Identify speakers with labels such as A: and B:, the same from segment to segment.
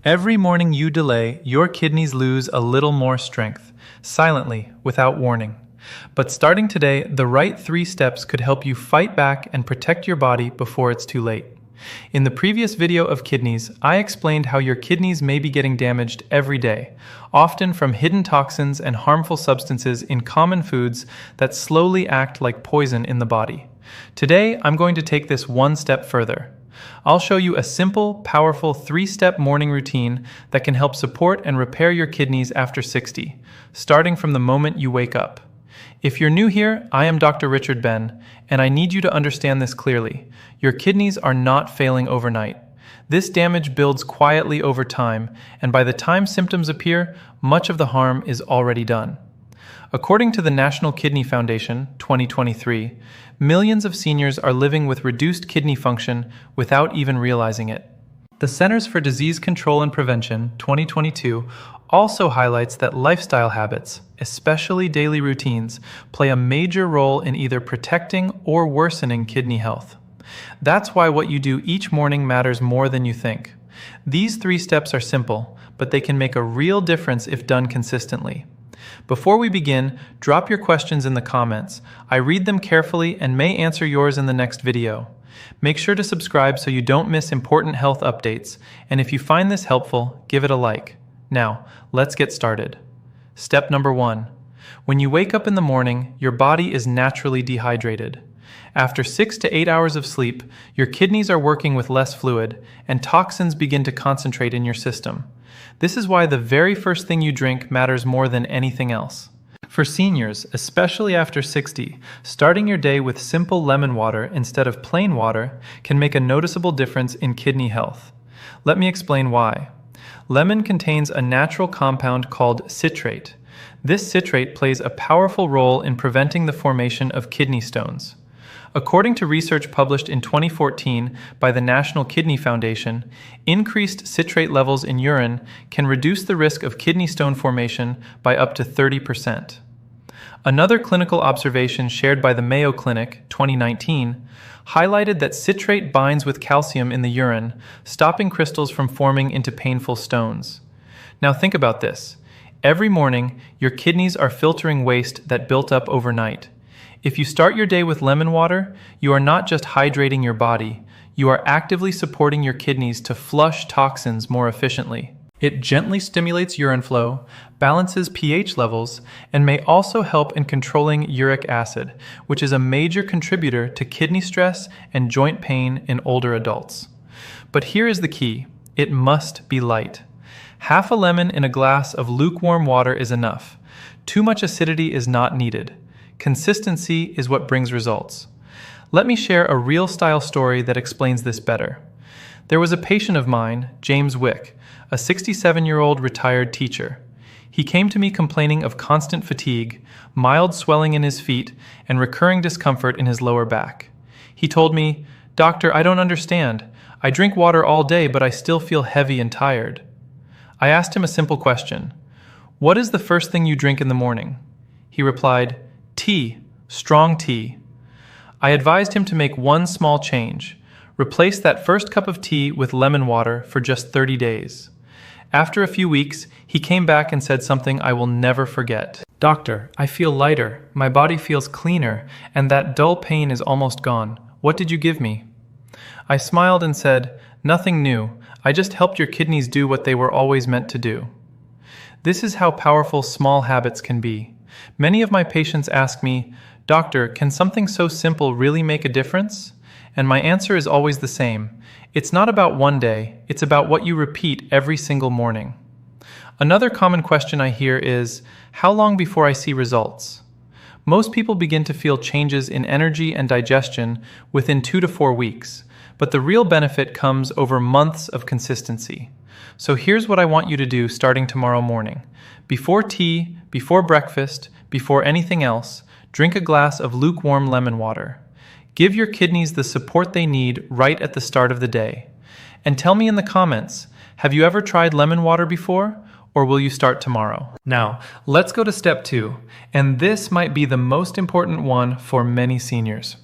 A: Every morning you delay, your kidneys lose a little more strength, silently, without warning. But starting today, the right 3 steps could help you fight back and protect your body before it's too late. In the previous video of kidneys, I explained how your kidneys may be getting damaged every day, often from hidden toxins and harmful substances in common foods that slowly act like poison in the body. Today, I'm going to take this one step further. I'll show you a simple, powerful 3-step morning routine that can help support and repair your kidneys after 60, starting from the moment you wake up. If you're new here, I am Dr. Richard Ben, and I need you to understand this clearly. Your kidneys are not failing overnight. This damage builds quietly over time, and by the time symptoms appear, much of the harm is already done. According to the National Kidney Foundation, 2023, millions of seniors are living with reduced kidney function without even realizing it. The Centers for Disease Control and Prevention, 2022, also highlights that lifestyle habits, especially daily routines, play a major role in either protecting or worsening kidney health. That's why what you do each morning matters more than you think. These 3 steps are simple, but they can make a real difference if done consistently. Before we begin, drop your questions in the comments. I read them carefully and may answer yours in the next video. Make sure to subscribe so you don't miss important health updates, and if you find this helpful, give it a like. Now, let's get started. Step number 1. When you wake up in the morning, your body is naturally dehydrated. After 6 to 8 hours of sleep, your kidneys are working with less fluid, and toxins begin to concentrate in your system. This is why the very first thing you drink matters more than anything else. For seniors, especially after 60, starting your day with simple lemon water instead of plain water can make a noticeable difference in kidney health. Let me explain why. Lemon contains a natural compound called citrate. This citrate plays a powerful role in preventing the formation of kidney stones. According to research published in 2014 by the National Kidney Foundation, increased citrate levels in urine can reduce the risk of kidney stone formation by up to 30%. Another clinical observation shared by the Mayo Clinic, 2019, highlighted that citrate binds with calcium in the urine, stopping crystals from forming into painful stones. Now think about this. Every morning, your kidneys are filtering waste that built up overnight. If you start your day with lemon water, you are not just hydrating your body, you are actively supporting your kidneys to flush toxins more efficiently. It gently stimulates urine flow, balances pH levels, and may also help in controlling uric acid, which is a major contributor to kidney stress and joint pain in older adults. But here is the key: it must be light. Half a lemon in a glass of lukewarm water is enough. Too much acidity is not needed. Consistency is what brings results. Let me share a real-style story that explains this better. There was a patient of mine, James Wick, a 67-year-old retired teacher. He came to me complaining of constant fatigue, mild swelling in his feet, and recurring discomfort in his lower back. He told me, "Doctor, I don't understand. I drink water all day, but I still feel heavy and tired." I asked him a simple question. "What is the first thing you drink in the morning?" He replied, "Tea, strong tea." I advised him to make one small change. Replace that first cup of tea with lemon water for just 30 days. After a few weeks, he came back and said something I will never forget. "Doctor, I feel lighter, my body feels cleaner, and that dull pain is almost gone. What did you give me?" I smiled and said, "Nothing new. I just helped your kidneys do what they were always meant to do." This is how powerful small habits can be. Many of my patients ask me, "Doctor, can something so simple really make a difference?" And my answer is always the same. It's not about one day, it's about what you repeat every single morning. Another common question I hear is, how long before I see results? Most people begin to feel changes in energy and digestion within 2 to 4 weeks, but the real benefit comes over months of consistency. So here's what I want you to do starting tomorrow morning. Before tea, before breakfast, before anything else, drink a glass of lukewarm lemon water. Give your kidneys the support they need right at the start of the day. And tell me in the comments, have you ever tried lemon water before? Or will you start tomorrow? Now, let's go to step 2, and this might be the most important one for many seniors.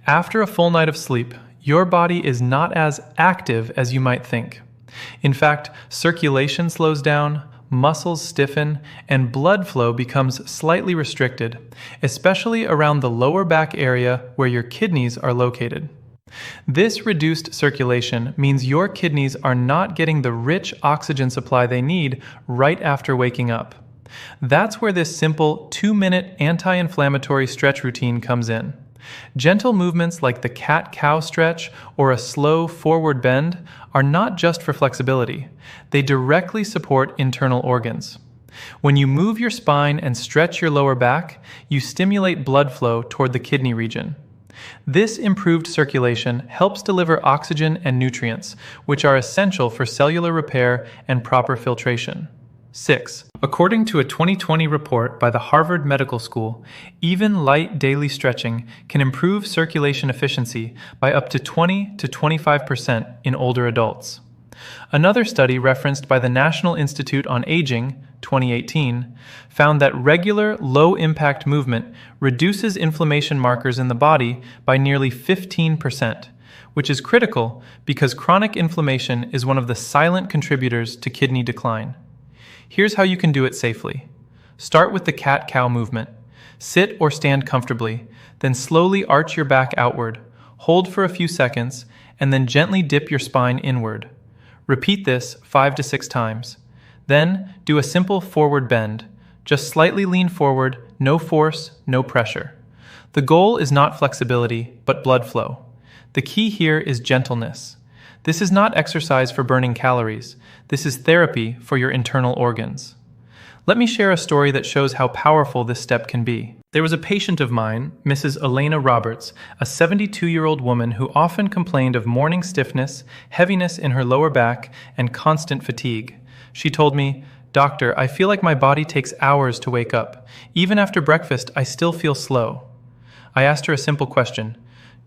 A: After a full night of sleep, your body is not as active as you might think. In fact, circulation slows down, muscles stiffen, and blood flow becomes slightly restricted, especially around the lower back area where your kidneys are located. This reduced circulation means your kidneys are not getting the rich oxygen supply they need right after waking up. That's where this simple 2-minute anti-inflammatory stretch routine comes in. Gentle movements like the cat-cow stretch or a slow forward bend are not just for flexibility. They directly support internal organs. When you move your spine and stretch your lower back, you stimulate blood flow toward the kidney region. This improved circulation helps deliver oxygen and nutrients, which are essential for cellular repair and proper filtration. 6. According to a 2020 report by the Harvard Medical School, even light daily stretching can improve circulation efficiency by up to 20 to 25% in older adults. Another study referenced by the National Institute on Aging, 2018, found that regular low-impact movement reduces inflammation markers in the body by nearly 15%, which is critical because chronic inflammation is one of the silent contributors to kidney decline. Here's how you can do it safely. Start with the cat-cow movement. Sit or stand comfortably, then slowly arch your back outward, hold for a few seconds, and then gently dip your spine inward. Repeat this 5 to 6 times. Then, do a simple forward bend. Just slightly lean forward, no force, no pressure. The goal is not flexibility, but blood flow. The key here is gentleness. This is not exercise for burning calories. This is therapy for your internal organs. Let me share a story that shows how powerful this step can be. There was a patient of mine, Mrs. Elena Roberts, a 72-year-old woman who often complained of morning stiffness, heaviness in her lower back, and constant fatigue. She told me, "Doctor, I feel like my body takes hours to wake up. Even after breakfast, I still feel slow." I asked her a simple question.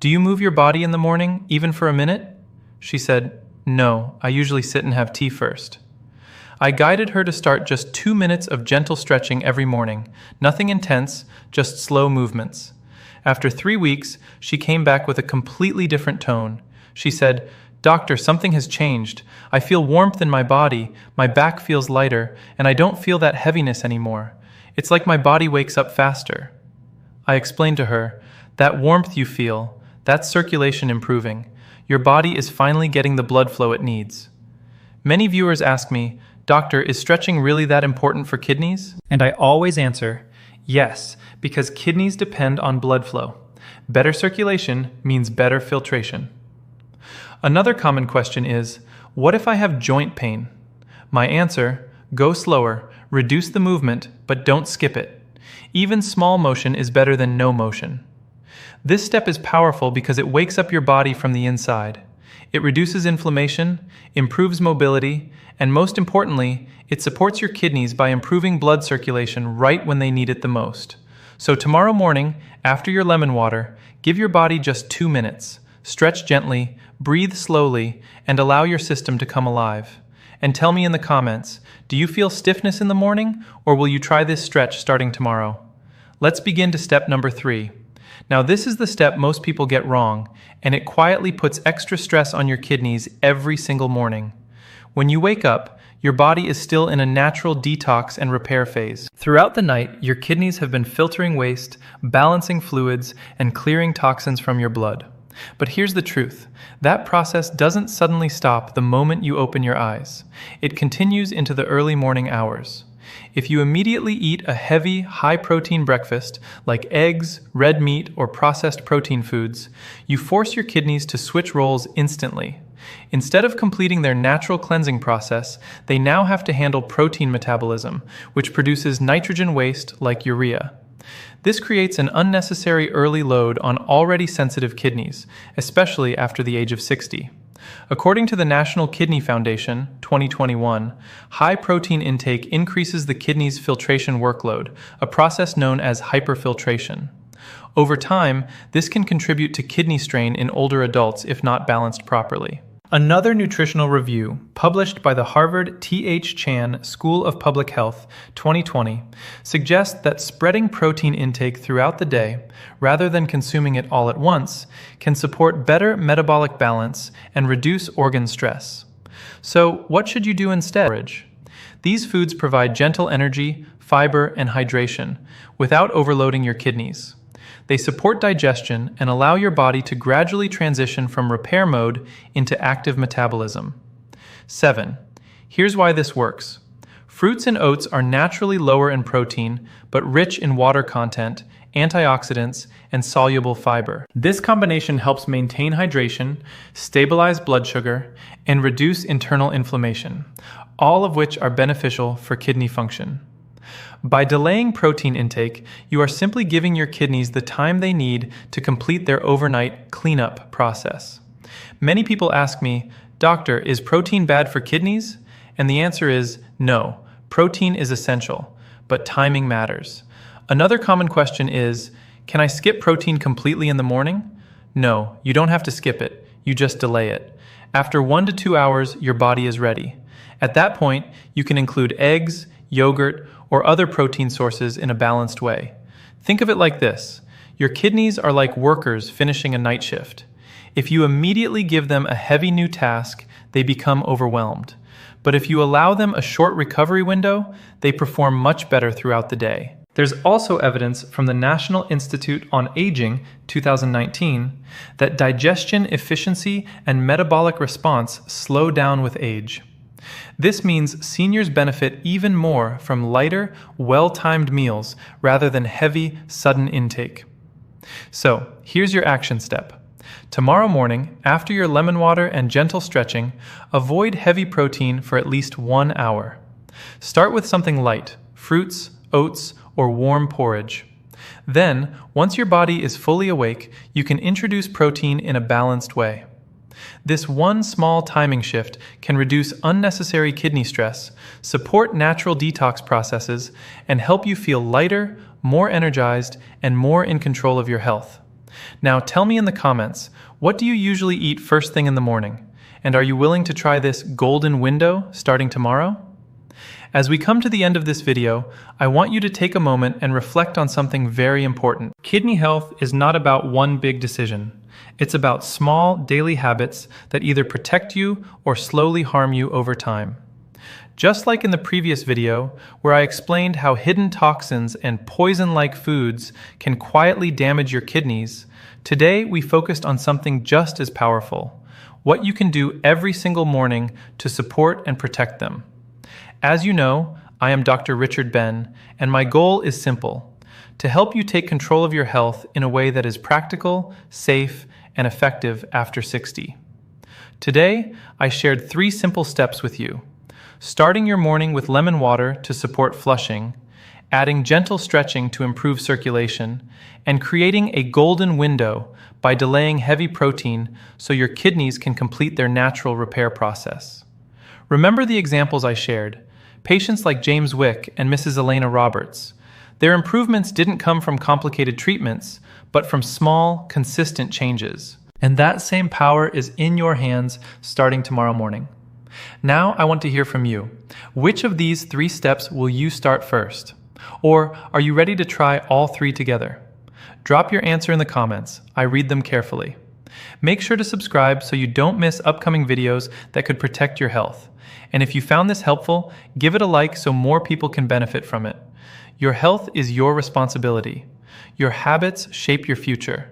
A: "Do you move your body in the morning, even for a minute?" She said, "No, I usually sit and have tea first." I guided her to start just 2 minutes of gentle stretching every morning, nothing intense, just slow movements. After 3 weeks, she came back with a completely different tone. She said, "Doctor, something has changed. I feel warmth in my body, my back feels lighter, and I don't feel that heaviness anymore. It's like my body wakes up faster." I explained to her, "That warmth you feel, that's circulation improving. Your body is finally getting the blood flow it needs." Many viewers ask me, "Doctor, is stretching really that important for kidneys?" And I always answer, yes, because kidneys depend on blood flow. Better circulation means better filtration. Another common question is, what if I have joint pain? My answer, go slower, reduce the movement, but don't skip it. Even small motion is better than no motion. This step is powerful because it wakes up your body from the inside. It reduces inflammation, improves mobility, and most importantly, it supports your kidneys by improving blood circulation right when they need it the most. So tomorrow morning, after your lemon water, give your body just 2 minutes. Stretch gently, breathe slowly, and allow your system to come alive. And tell me in the comments, do you feel stiffness in the morning, or will you try this stretch starting tomorrow? Let's begin to step number 3. Now this is the step most people get wrong, and it quietly puts extra stress on your kidneys every single morning. When you wake up, your body is still in a natural detox and repair phase. Throughout the night, your kidneys have been filtering waste, balancing fluids, and clearing toxins from your blood. But here's the truth. That process doesn't suddenly stop the moment you open your eyes. It continues into the early morning hours. If you immediately eat a heavy, high-protein breakfast, like eggs, red meat, or processed protein foods, you force your kidneys to switch roles instantly. Instead of completing their natural cleansing process, they now have to handle protein metabolism, which produces nitrogen waste like urea. This creates an unnecessary early load on already sensitive kidneys, especially after the age of 60. According to the National Kidney Foundation, 2021, high protein intake increases the kidney's filtration workload, a process known as hyperfiltration. Over time, this can contribute to kidney strain in older adults if not balanced properly. Another nutritional review, published by the Harvard T.H. Chan School of Public Health, 2020, suggests that spreading protein intake throughout the day, rather than consuming it all at once, can support better metabolic balance and reduce organ stress. So, what should you do instead? These foods provide gentle energy, fiber, and hydration without overloading your kidneys. They support digestion and allow your body to gradually transition from repair mode into active metabolism. 7. Here's why this works. Fruits and oats are naturally lower in protein, but rich in water content, antioxidants, and soluble fiber. This combination helps maintain hydration, stabilize blood sugar, and reduce internal inflammation, all of which are beneficial for kidney function. By delaying protein intake, you are simply giving your kidneys the time they need to complete their overnight cleanup process. Many people ask me, "Doctor, is protein bad for kidneys?" And the answer is no. Protein is essential, but timing matters. Another common question is, can I skip protein completely in the morning? No, you don't have to skip it. You just delay it. After 1 to 2 hours, your body is ready. At that point, you can include eggs, yogurt, or other protein sources in a balanced way. Think of it like this. Your kidneys are like workers finishing a night shift. If you immediately give them a heavy new task, they become overwhelmed. But if you allow them a short recovery window, they perform much better throughout the day. There's also evidence from the National Institute on Aging, 2019, that digestion efficiency and metabolic response slow down with age. This means seniors benefit even more from lighter, well-timed meals rather than heavy, sudden intake. So, here's your action step. Tomorrow morning, after your lemon water and gentle stretching, avoid heavy protein for at least 1 hour. Start with something light, fruits, oats, or warm porridge. Then, once your body is fully awake, you can introduce protein in a balanced way. This one small timing shift can reduce unnecessary kidney stress, support natural detox processes, and help you feel lighter, more energized, and more in control of your health. Now tell me in the comments, what do you usually eat first thing in the morning? And are you willing to try this golden window starting tomorrow? As we come to the end of this video, I want you to take a moment and reflect on something very important. Kidney health is not about one big decision. It's about small, daily habits that either protect you or slowly harm you over time. Just like in the previous video, where I explained how hidden toxins and poison-like foods can quietly damage your kidneys, today we focused on something just as powerful: what you can do every single morning to support and protect them. As you know, I am Dr. Richard Ben, and my goal is simple: to help you take control of your health in a way that is practical, safe, and effective after 60. Today, I shared 3 simple steps with you: starting your morning with lemon water to support flushing, adding gentle stretching to improve circulation, and creating a golden window by delaying heavy protein so your kidneys can complete their natural repair process. Remember the examples I shared: patients like James Wick and Mrs. Elena Roberts. Their improvements didn't come from complicated treatments, but from small, consistent changes. And that same power is in your hands starting tomorrow morning. Now I want to hear from you. Which of these 3 steps will you start first? Or are you ready to try all 3 together? Drop your answer in the comments. I read them carefully. Make sure to subscribe so you don't miss upcoming videos that could protect your health. And if you found this helpful, give it a like so more people can benefit from it. Your health is your responsibility. Your habits shape your future.